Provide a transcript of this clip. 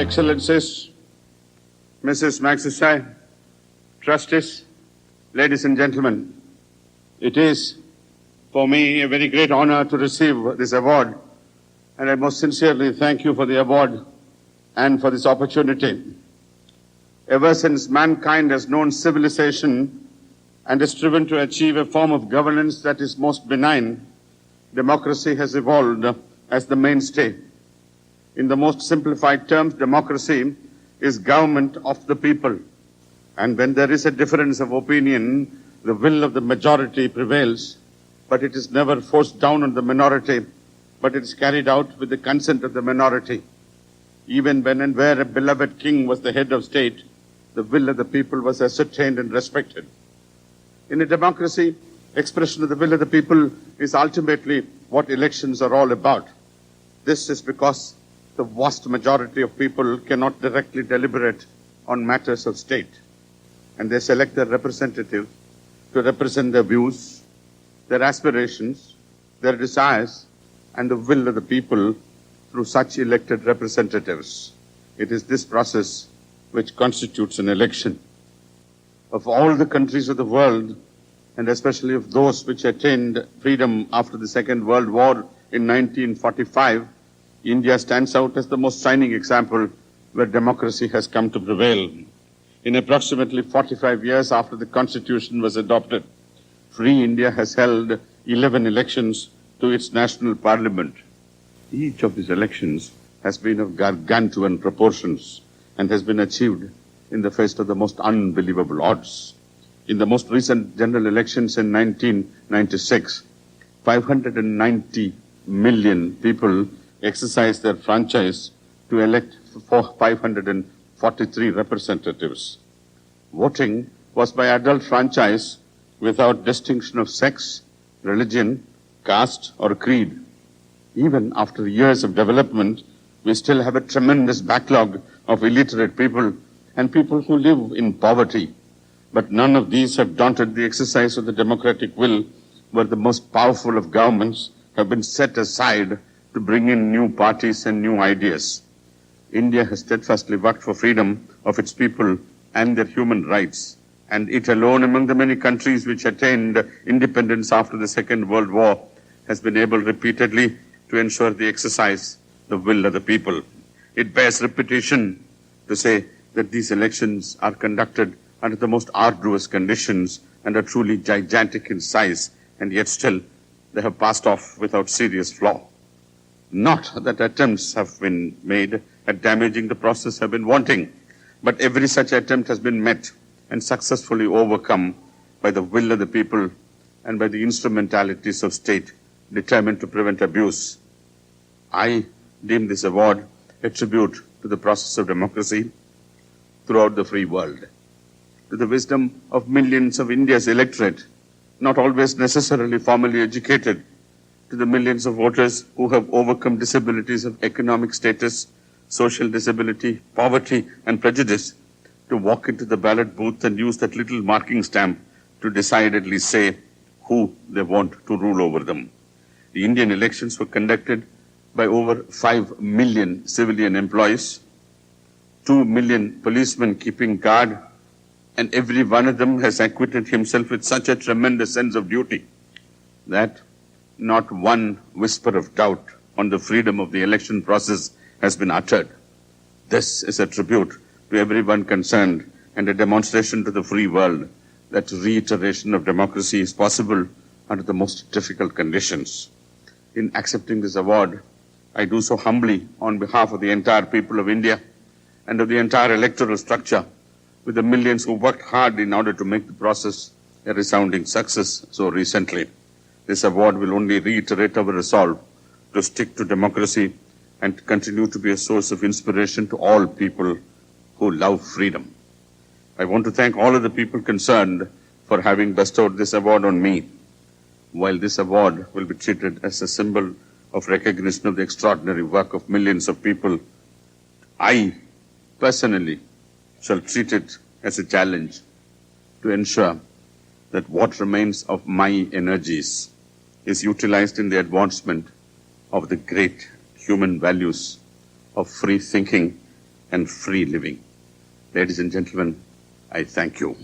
Excellencies, Mrs. Magsaysay, trustees, ladies and gentlemen, it is for me a very great honor to receive this award, and I most sincerely thank you for the award and for this opportunity. Ever since mankind has known civilization and is striven to achieve a form of governance that is most benign, democracy has evolved as the mainstay. In the most simplified terms, democracy is government of the people. And when there is a difference of opinion, the will of the majority prevails, but it is never forced down on the minority, but it is carried out with the consent of the minority. Even when and where a beloved king was the head of state, the will of the people was ascertained and respected. In a democracy, expression of the will of the people is ultimately what elections are all about. This is because the vast majority of people cannot directly deliberate on matters of state, and they select their representative to represent their views, their aspirations, their desires, and the will of the people through such elected representatives. It is this process which constitutes an election. Of all the countries of the world, and especially of those which attained freedom after the Second World War in 1945, India stands out as the most shining example where democracy has come to prevail. In approximately 45 years after the Constitution was adopted, free India has held 11 elections to its national parliament. Each of these elections has been of gargantuan proportions and has been achieved in the face of the most unbelievable odds. In the most recent general elections in 1996, 590 million people exercised their franchise to elect 543 representatives. Voting was by adult franchise without distinction of sex, religion, caste, or creed. Even after years of development, we still have a tremendous backlog of illiterate people and people who live in poverty. But none of these have daunted the exercise of the democratic will, where the most powerful of governments have been set aside to bring in new parties and new ideas. India has steadfastly worked for freedom of its people and their human rights, and it alone among the many countries which attained independence after the Second World War has been able repeatedly to ensure the exercise the will of the people. It bears repetition to say that these elections are conducted under the most arduous conditions and are truly gigantic in size, and yet still they have passed off without serious flaw. Not that attempts have been made at damaging the process have been wanting, but every such attempt has been met and successfully overcome by the will of the people and by the instrumentalities of state determined to prevent abuse. I deem this award a tribute to the process of democracy throughout the free world, to the wisdom of millions of India's electorate, not always necessarily formally educated, to the millions of voters who have overcome disabilities of economic status, social disability, poverty, and prejudice, to walk into the ballot booth and use that little marking stamp to decidedly say who they want to rule over them. The Indian elections were conducted by over 5 million civilian employees, 2 million policemen keeping guard, and every one of them has acquitted himself with such a tremendous sense of duty that not one whisper of doubt on the freedom of the election process has been uttered. This is a tribute to everyone concerned and a demonstration to the free world that reiteration of democracy is possible under the most difficult conditions. In accepting this award, I do so humbly on behalf of the entire people of India and of the entire electoral structure, with the millions who worked hard in order to make the process a resounding success so recently. This award will only reiterate our resolve to stick to democracy and continue to be a source of inspiration to all people who love freedom. I want to thank all of the people concerned for having bestowed this award on me. While this award will be treated as a symbol of recognition of the extraordinary work of millions of people, I personally shall treat it as a challenge to ensure that what remains of my energies is utilized in the advancement of the great human values of free thinking and free living. Ladies and gentlemen, I thank you.